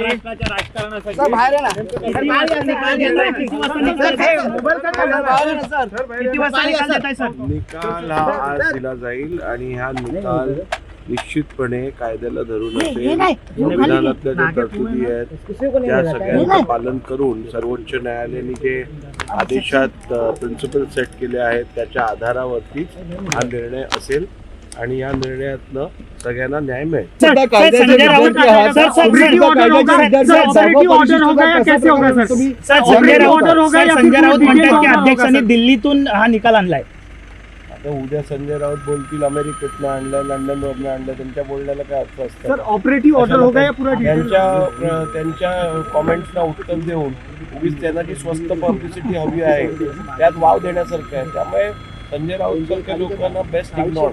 महाराष्ट्राच्या राजकारणासाठी सर बाहेर आहे ना. निकाल हा आज दिला जाईल आणि हा निकाल निश्चितपणे कायद्याला धरून असेल. संविधानातल्या ज्या तरतुदी आहेत त्या सगळ्यांचं पालन करून सर्वोच्च न्यायालयाने जे आदेशात प्रिन्सिपल सेट केले आहेत त्याच्या आधारावरती हा निर्णय असेल आणि या निर्णयातनं सगळ्यांना न्याय मिळेल. संजय राऊत म्हणतात की अध्यक्षांनी दिल्लीतून हा निकाल आणलाय. आता उद्या संजय राऊत बोलतील अमेरिकेतनं आणलं, लंडनवरनं आणलं, त्यांच्या बोलण्याला काय अर्थ असतं? सर ऑपरेटिव्ह ऑर्डर हो गया पूरा त्यांच्या कॉमेंट्सना उत्तर देऊन उगीच त्यांना जी स्वस्त पब्लिसिटी हवी आहे त्यात वाव देण्यासारखं आहे. त्यामुळे संजय राऊत सारख्या लोकांना बेस्ट इग्नोर.